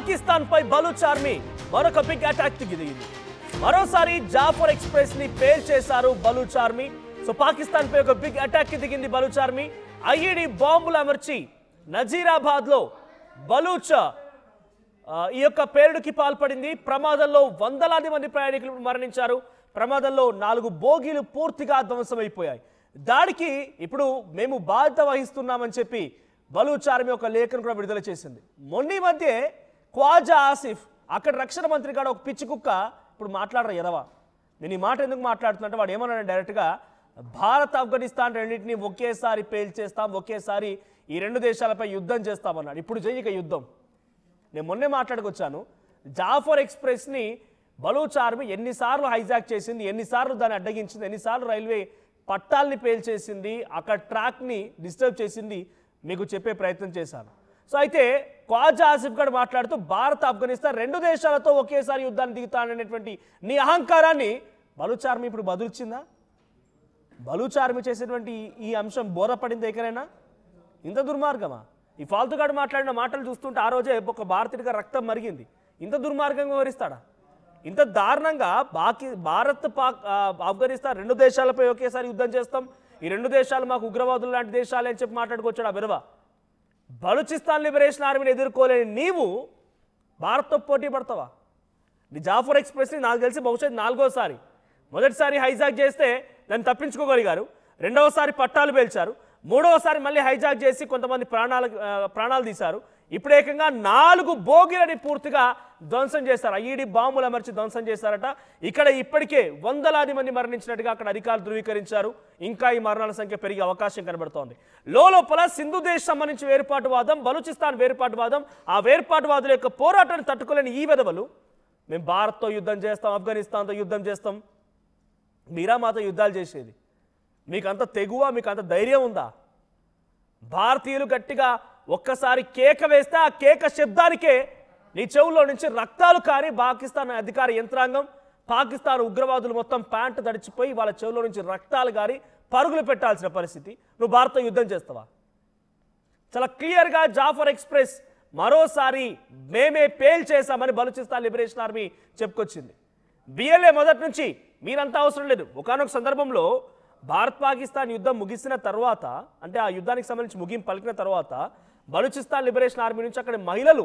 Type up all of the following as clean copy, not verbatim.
పాకిస్తాన్ పై Baloch army మరొక big attack కి దిగింది. మరోసారి జాఫర్ ఎక్స్ప్రెస్ ని పేల్ చేశారు బలూచ్ ఆర్మీ. సో పాకిస్తాన్ పై ఒక బిగ్ అటాక్ కి దిగింది బలూచ్ ఆర్మీ. ఐఈడి బాంబులు అమర్చి నజీరాబాద్ లో బలూచ్ ఈ యొక్క పేలుడుకి పాల్పడింది. ప్రమాదంలో వందలాది మంది ప్రయాణికులు మరణించారు. ప్రమాదంలో 4 బోగీలు పూర్తిగా ధ్వంసమైపోయాయి. దాడికి ఇప్పుడు మేము బాధ్యత వహిస్తున్నామని చెప్పి బలూచ్ ఆర్మీ ఒక లేఖను కూడా విడుదల చేసింది. మొన్న మధ్య ఖ్వాజా ఆసిఫ్ అక్కడ రక్షణ మంత్రి కాడ ఒక పిచ్చి కుక్క ఇప్పుడు మాట్లాడరు ఎదవా. నేను ఈ మాట ఎందుకు మాట్లాడుతున్నట్టు వాడు ఏమన్నాడు డైరెక్ట్గా, భారత్ ఆఫ్ఘనిస్తాన్ రెండింటిని ఒకేసారి పేల్చేస్తాం, ఒకేసారి ఈ 2 దేశాలపై యుద్ధం చేస్తామన్నాడు. ఇప్పుడు చెయ్యిక యుద్ధం. నేను మొన్నే మాట్లాడుకొచ్చాను, జాఫర్ ఎక్స్ప్రెస్ని బలూచ్ ఆర్మీ ఎన్నిసార్లు హైజాక్ చేసింది, ఎన్నిసార్లు దాన్ని అడ్డగించింది, ఎన్నిసార్లు రైల్వే పట్టాల్ని పేల్చేసింది, అక్కడ ట్రాక్ని డిస్టర్బ్ చేసింది మీకు చెప్పే ప్రయత్నం చేశాను. సో అయితే ఖ్వాజా ఆసిఫ్ గారు మాట్లాడుతూ భారత్ ఆఫ్ఘనిస్తాన్ 2 దేశాలతో ఒకేసారి యుద్ధాన్ని దిగుతాననేటువంటి నీ అహంకారాన్ని బలూచ్ ఆర్మీ ఇప్పుడు బదులిచ్చిందా? బలూచ్ ఆర్మీ చేసేటువంటి ఈ అంశం బోధపడింది ఎక్కడైనా? ఇంత దుర్మార్గమా? ఈ ఫాల్తుగాడు మాట్లాడిన మాటలు చూస్తుంటే ఆ రోజే ఒక భారతీయుడిగా రక్తం మరిగింది. ఇంత దుర్మార్గంగా వివరిస్తాడా? ఇంత దారుణంగా భారత్ ఆఫ్ఘనిస్తాన్ 2 దేశాలపై ఒకేసారి యుద్ధం చేస్తాం, ఈ 2 దేశాలు మాకు ఉగ్రవాదులు లాంటి దేశాలే అని చెప్పి మాట్లాడుకొచ్చాడు ఆ విరవ. బలూచిస్తాన్ లిబరేషన్ ఆర్మీని ఎదుర్కోలేని నీవు భారత్తో పోటీ పడతావా? నీ జాఫర్ ఎక్స్ప్రెస్ని నాకు తెలిసి బహుశా 4వసారి. మొదటిసారి హైజాక్ చేస్తే దాన్ని తప్పించుకోగలిగారు, 2వసారి పట్టాలు పేల్చారు, 3వసారి మళ్ళీ హైజాక్ చేసి కొంతమంది ప్రాణాలు తీశారు. ఇప్పుడు ఏకంగా 4 బోగీలని పూర్తిగా ధ్వంసం చేశారు. ఐఈడి బాంబులు అమర్చి ధ్వంసం చేశారట. ఇక్కడ ఇప్పటికే వందలాది మంది మరణించినట్టుగా అక్కడ అధికారులు ధృవీకరించారు. ఇంకా ఈ మరణాల సంఖ్య పెరిగే అవకాశం కనబడుతోంది. లోపల సింధు దేశం సంబంధించి వేర్పాటువాదం, బలూచిస్తాన్ వేర్పాటువాదం, ఆ వేర్పాటువాదుల యొక్క పోరాటాన్ని తట్టుకోలేని ఈ వెధవలు మేము భారత్తో యుద్ధం చేస్తాం, ఆఫ్ఘనిస్తాన్తో యుద్ధం చేస్తాం, మీరా మాతో యుద్ధాలు చేసేది? మీకంత తెగువ, మీకంత ధైర్యం ఉందా? భారతీయులు గట్టిగా ఒక్కసారి కేక వేస్తే ఆ కేక శబ్దానికే నీ చెవుల్లో నుంచి రక్తాలు కారి పాకిస్తాన్ అధికార యంత్రాంగం, పాకిస్తాన్ ఉగ్రవాదులు మొత్తం ప్యాంటు తడిచిపోయి వాళ్ళ చెవుల్లో నుంచి రక్తాలు కారి పరుగులు పెట్టాల్సిన పరిస్థితి. నువ్వు భారత్తో యుద్ధం చేస్తావా? చాలా క్లియర్గా జాఫర్ ఎక్స్ప్రెస్ మరోసారి మేమే పేల్ చేశామని బలూచిస్తాన్ లిబరేషన్ ఆర్మీ చెప్పుకొచ్చింది. బిఎల్ఏ మొదటి నుంచి మీరంతా అవసరం లేదు. ఒకానొక సందర్భంలో భారత్ పాకిస్తాన్ యుద్ధం ముగిసిన తర్వాత, అంటే ఆ యుద్ధానికి సంబంధించి ముగింపు పలికిన తర్వాత బలూచిస్తాన్ లిబరేషన్ ఆర్మీ నుంచి అక్కడ మహిళలు,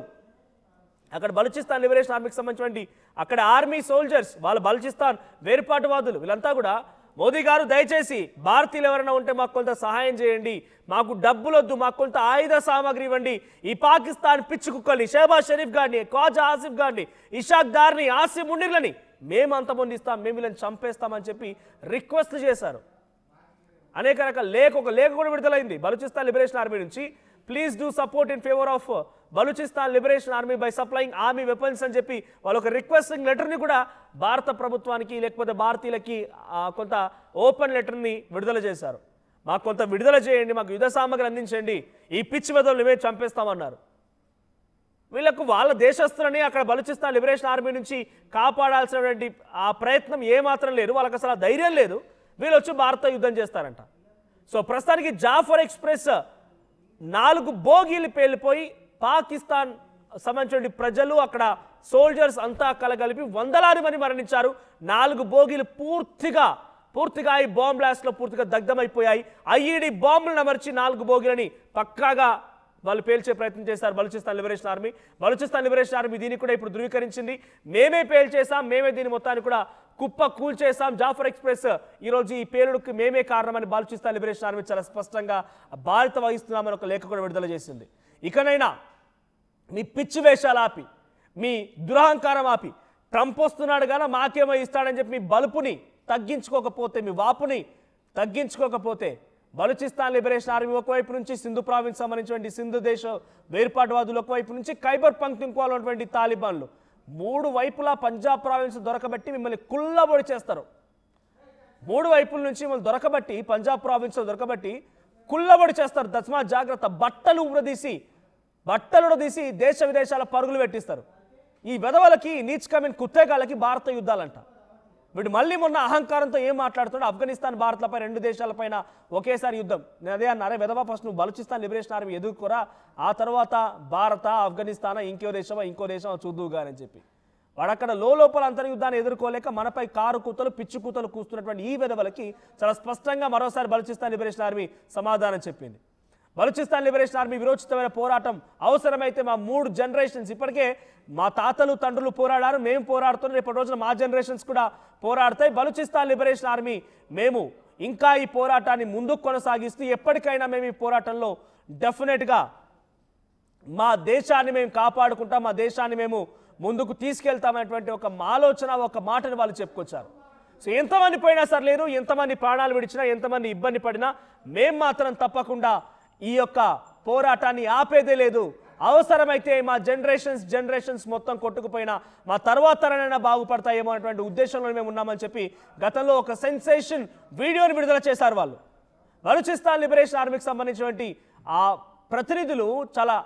అక్కడ బలూచిస్తాన్ లిబరేషన్ ఆర్మీకి సంబంధించినటువంటి అక్కడ ఆర్మీ సోల్జర్స్, వాళ్ళ బలూచిస్తాన్ వేర్పాటువాదులు వీళ్ళంతా కూడా మోదీ గారు దయచేసి భారతీయులు ఎవరైనా ఉంటే మాకు కొంత సహాయం చేయండి, మాకు డబ్బులొద్దు, మాకు కొంత ఆయుధ సామాగ్రి ఇవ్వండి, ఈ పాకిస్తాన్ పిచ్చి కుక్కల్ని, షహబాజ్ షరీఫ్ గారిని, ఖ్వాజా ఆసిఫ్ గారిని, ఇషాక్ దార్ని, ఆసిఫ్ మునీర్లని మేము అంతమొందిస్తాం, మేము వీళ్ళని చంపేస్తామని చెప్పి రిక్వెస్ట్ చేశారు. అనేక రకాల ఒక లేఖ కూడా విడుదలైంది బలూచిస్తాన్ లిబరేషన్ ఆర్మీ నుంచి. Please do support in favour of Balochistan liberation army by supplying army weapons అని చెప్పి వాళ్ళు ఒక రిక్వెస్టింగ్ లెటర్ని కూడా భారత ప్రభుత్వానికి లేకపోతే భారతీయులకి కొంత ఓపెన్ లెటర్ని విడుదల చేశారు. మాకు కొంత విడుదల చేయండి, మాకు యుద్ధ సామగ్రి అందించండి, ఈ పిచ్చి మెదలు మేము చంపేస్తామన్నారు. వీళ్ళకు వాళ్ళ దేశస్తులని అక్కడ బలూచిస్తాన్ లిబరేషన్ ఆర్మీ నుంచి కాపాడాల్సినటువంటి ఆ ప్రయత్నం ఏమాత్రం లేదు, వాళ్ళకి అసలు ఆ ధైర్యం లేదు. వీళ్ళు వచ్చి భారత్తో యుద్ధం చేస్తారంట. సో ప్రస్తుతానికి జాఫర్ ఎక్స్ప్రెస్ 4 బోగీలు పేలిపోయి పాకిస్తాన్ సంబంధించిన ప్రజలు, అక్కడ సోల్జర్స్ అంతా కలగలిపి వందలాది మంది మరణించారు. 4 బోగీలు పూర్తిగా ఈ బాంబ్ బ్లాస్ట్లో పూర్తిగా దగ్ధమైపోయాయి. ఐఈడి బాంబులను అమర్చి 4 బోగీలని పక్కాగా వాళ్ళు పేల్చే ప్రయత్నం చేశారు Balochistan liberation army. Balochistan liberation army దీన్ని కూడా ఇప్పుడు ధృవీకరించింది. మేమే పేల్చేసాం, మేమే దీని మొత్తాన్ని కూడా కుప్ప కూల్చేసాం. జాఫర్ ఎక్స్ప్రెస్ ఈరోజు ఈ పేలుడుకి మేమే కారణమని బలూచిస్తాన్ లిబరేషన్ ఆర్మీ చాలా స్పష్టంగా బాధ్యత వహిస్తున్నామని ఒక లేఖ కూడా విడుదల చేసింది. ఇకనైనా మీ పిచ్చి వేషాలు ఆపి, మీ దురహంకారం ఆపి, ట్రంప్ వస్తున్నాడు కానీ మాకేమో ఇస్తాడని చెప్పి మీ బలుపుని తగ్గించుకోకపోతే, మీ వాపుని తగ్గించుకోకపోతే బలూచిస్తాన్ లిబరేషన్ ఆర్మీ ఒకవైపు నుంచి సింధు ప్రావిన్స్ సంబంధించినటువంటి సింధు దేశ వేర్పాటువాదులు ఒకవైపు నుంచి ఖైబర్ పంక్తుంక్వాలో ఉన్నటువంటి తాలిబాన్లు 3 వైపులా పంజాబ్ ప్రావిన్స్ దొరకబట్టి మిమ్మల్ని కుల్లబొడి చేస్తారు. 3 వైపుల నుంచి మిమ్మల్ని దొరకబట్టి పంజాబ్ ప్రావిన్స్లో దొరకబట్టి కుల్లబొడి చేస్తారు. తస్మా జాగ్రత్త. బట్టలు ఉడదీసి దేశ విదేశాల పరుగులు పెట్టిస్తారు. ఈ వెధవలకి నీచ్ కమిన్ కుత్తేగాళ్ళకి భారత యుద్ధాలంట. వీడు మళ్ళీ మొన్న అహంకారంతో ఏం మాట్లాడుతున్నాడు, ఆఫ్ఘనిస్తాన్ భారత్లపై రెండు దేశాలపైన ఒకేసారి యుద్ధం. నేను అదే అన్నారే వెదవా, ఫస్ట్ నువ్వు బలూచిస్తాన్ లిబరేషన్ ఆర్మీ ఎదుర్కోరా, ఆ తర్వాత భారత ఆఫ్ఘనిస్తాన్ ఇంకో దేశం చూద్దుగా అని చెప్పి వాడు అక్కడ లోపల అంతర్యుద్ధాన్ని ఎదుర్కోలేక మనపై కారు కూతలు పిచ్చి కూతలు కూస్తున్నటువంటి ఈ వెదవలకి చాలా స్పష్టంగా మరోసారి బలూచిస్తాన్ లిబరేషన్ ఆర్మీ సమాధానం చెప్పింది. బలూచిస్తాన్ లిబరేషన్ ఆర్మీ విరోచితమైన పోరాటం అవసరమైతే మా 3 జనరేషన్స్, ఇప్పటికే మా తాతలు తండ్రులు పోరాడారు, మేము పోరాడుతున్నాం, రేపటి రోజున మా జనరేషన్స్ కూడా పోరాడతాయి. బలూచిస్తాన్ లిబరేషన్ ఆర్మీ మేము ఇంకా ఈ పోరాటాన్ని ముందుకు కొనసాగిస్తూ ఎప్పటికైనా మేము ఈ పోరాటంలో డెఫినెట్గా మా దేశాన్ని మేము కాపాడుకుంటాం, మా దేశాన్ని మేము ముందుకు తీసుకెళ్తామనేటువంటి ఒక ఆలోచన, ఒక మాటను వాళ్ళు చెప్పుకొచ్చారు. సో ఎంతమంది పోయినా సర్లేరు, ఎంతమంది ప్రాణాలు విడిచినా, ఎంతమంది ఇబ్బంది పడినా మేము మాత్రం తప్పకుండా ఈ యొక్క పోరాటాన్ని ఆపేదే లేదు. అవసరమైతే మా జనరేషన్స్ మొత్తం కొట్టుకుపోయినా మా తర్వాత తరాలైనా బాగుపడతాయేమో అనేటువంటి ఉద్దేశంలో మేము ఉన్నామని చెప్పి గతంలో ఒక సెన్సేషన్ వీడియోని విడుదల చేశారు వాళ్ళు. బలూచిస్తాన్ లిబరేషన్ ఆర్మీకి సంబంధించినటువంటి ఆ ప్రతినిధులు చాలా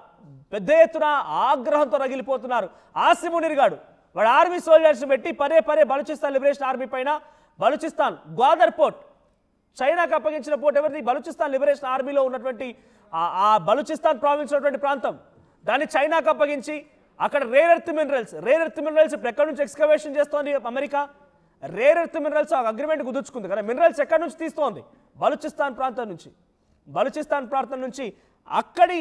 పెద్ద ఎత్తున ఆగ్రహంతో రగిలిపోతున్నారు. ఆసిమ్ మునీర్ గాడు వాడు ఆర్మీ సోల్జర్స్ పెట్టి పదే బలూచిస్తాన్ లిబరేషన్ ఆర్మీ పైన, బలూచిస్తాన్ గ్వాదర్ పోర్ట్ చైనాకు అప్పగించిన పోర్ట్ ఎవరిది, బలూచిస్తాన్ లిబరేషన్ ఆర్మీలో ఉన్నటువంటి ఆ బలూచిస్తాన్ ప్రావిన్స్ ఉన్నటువంటి ప్రాంతం, దాన్ని చైనాకు అప్పగించి అక్కడ రేర్ ఎర్త్ మినరల్స్ ఇప్పుడు ఎక్కడి నుంచి ఎక్స్కవేషన్ చేస్తోంది America, rare earth minerals agreement కుదుర్చుకుంది కదా, మినరల్స్ ఎక్కడి నుంచి తీస్తోంది, బలూచిస్తాన్ ప్రాంతం నుంచి అక్కడి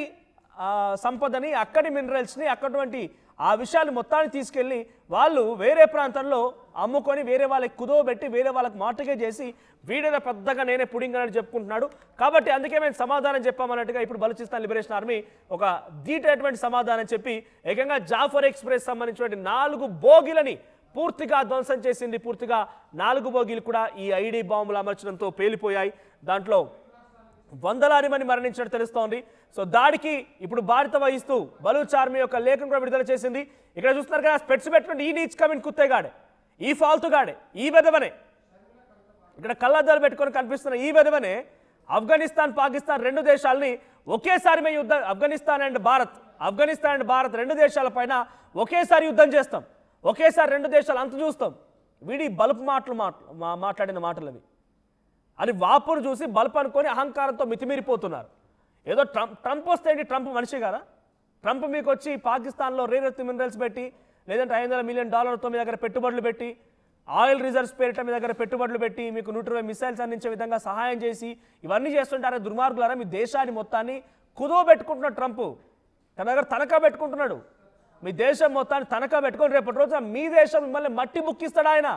సంపదని, అక్కడి మినరల్స్ని, అక్కడి ఆ విషయాలు మొత్తాన్ని తీసుకెళ్ళి వాళ్ళు వేరే ప్రాంతంలో అమ్ముకొని వేరే వాళ్ళకి కుదవబెట్టి వేరే వాళ్ళకి మాటగా చేసి వీడియోలో పెద్దగా నేనే పుడింగని చెప్పుకుంటున్నాడు. కాబట్టి అందుకే మేము సమాధానం చెప్పామన్నట్టుగా ఇప్పుడు బలూచిస్తాన్ లిబరేషన్ ఆర్మీ ఒక ధీటైనటువంటి సమాధానం చెప్పి ఏకంగా జాఫర్ ఎక్స్ప్రెస్ సంబంధించినటువంటి 4 బోగీలని పూర్తిగా ధ్వంసం చేసింది. పూర్తిగా 4 బోగీలు కూడా ఈ ఐడి బాంబులు అమర్చడంతో పేలిపోయాయి. దాంట్లో వందలాది మంది మరణించినట్టు తెలుస్తోంది. సో దాడికి ఇప్పుడు బాధ్యత వహిస్తూ బలూచ్ ఆర్మీ యొక్క లేఖను కూడా విడుదల చేసింది. ఇక్కడ చూస్తున్నారు కదా, స్పెట్స్ పెట్టుకుంటే ఈ నీచ్ కమిన్ కుత్తేగాడే, ఈ ఫాల్తుగాడే, ఈ వెదవనే, ఇక్కడ కళ్ళద్దాలు పెట్టుకొని కనిపిస్తున్న ఈ వెదవనే ఆఫ్ఘనిస్తాన్ పాకిస్తాన్ రెండు దేశాలని ఒకేసారి మేము యుద్ధం, ఆఫ్ఘనిస్తాన్ అండ్ భారత్ రెండు దేశాల పైన ఒకేసారి యుద్ధం చేస్తాం, ఒకేసారి రెండు దేశాలు అంత చూస్తాం. వీడి బలుపు మాట్లాడిన మాటలు అవి అని వాపును చూసి బల్బ్ అనుకొని అహంకారంతో మితిమీరిపోతున్నారు. ఏదో ట్రంప్ వస్తే ఏంటి, ట్రంప్ మనిషి కదా, ట్రంప్ మీకు వచ్చి పాకిస్తాన్లో రేర్ ఎర్త్ మినరల్స్ పెట్టి లేదంటే $500 మిలియన్ మీ దగ్గర పెట్టుబడులు పెట్టి ఆయిల్ రిజర్వ్స్ పేరిట మీ దగ్గర పెట్టుబడులు పెట్టి మీకు 120 మిసైల్స్ అందించే విధంగా సహాయం చేసి ఇవన్నీ చేస్తుంటారే దుర్మార్గులారా, మీ దేశాన్ని మొత్తాన్ని కుదవబెట్టుకుంటున్నాడు ట్రంప్, తన దగ్గర తనఖా పెట్టుకుంటున్నాడు. మీ దేశం మొత్తాన్ని తనఖా పెట్టుకొని రేపటి రోజున మీ దేశం మిమ్మల్ని మట్టి బుక్కిస్తాడు ఆయన,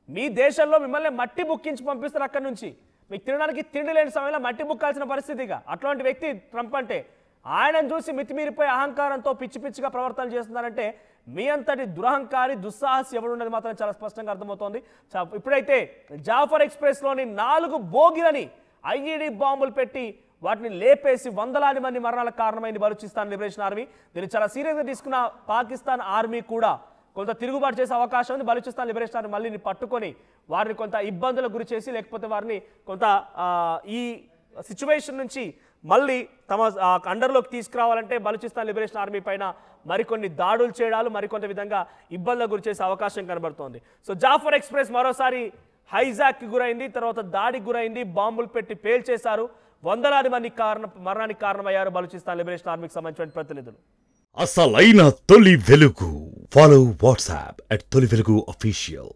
మీ దేశంలో మిమ్మల్ని మట్టి బుక్కించి పంపిస్తారు అక్కడి నుంచి. మీకు తినడానికి తిండి లేని సమయంలో మట్టి బుక్కాల్సిన పరిస్థితిగా అట్లాంటి వ్యక్తి ట్రంప్ అంటే. ఆయనను చూసి మితిమీరిపోయి అహంకారంతో పిచ్చిగా ప్రవర్తన చేస్తున్నారంటే మీ అంతటి దురహంకారి దుస్సాహసి ఎవడున్నది మాత్రం చాలా స్పష్టంగా అర్థమవుతోంది. ఇప్పుడైతే జాఫర్ ఎక్స్ప్రెస్లోని 4 బోగీలని ఐఈడి బాంబులు పెట్టి వాటిని లేపేసి వందలాది మంది మరణాలకు కారణమైంది బలూచిస్తాన్ లిబరేషన్ ఆర్మీ. దీన్ని చాలా సీరియస్గా తీసుకున్న పాకిస్తాన్ ఆర్మీ కూడా కొంత తిరుగుబాటు చేసే అవకాశం ఉంది. బలూచిస్తాన్ లిబరేషన్ ఆర్మీ మళ్ళీ పట్టుకొని వారిని కొంత ఇబ్బందులకు గురి చేసి లేకపోతే వారిని కొంత ఈ సిచ్యువేషన్ నుంచి మళ్ళీ తమ అండర్లోకి తీసుకురావాలంటే బలూచిస్తాన్ లిబరేషన్ ఆర్మీ పైన మరికొన్ని దాడులు చేయడాలు, మరికొంత విధంగా ఇబ్బందులకు గురి చేసే అవకాశం కనబడుతోంది. సో జాఫర్ ఎక్స్ప్రెస్ మరోసారి హైజాక్కి గురైంది, తర్వాత దాడికి గురైంది, బాంబులు పెట్టి పేల్చేశారు, వందలాది మంది మరణానికి కారణమయ్యారు బలూచిస్తాన్ లిబరేషన్ ఆర్మీకి సంబంధించిన ప్రతినిధులు. అసలైన తొలి వెలుగు. ఫాలో వాట్సాప్ @తొలి వెలుగు official.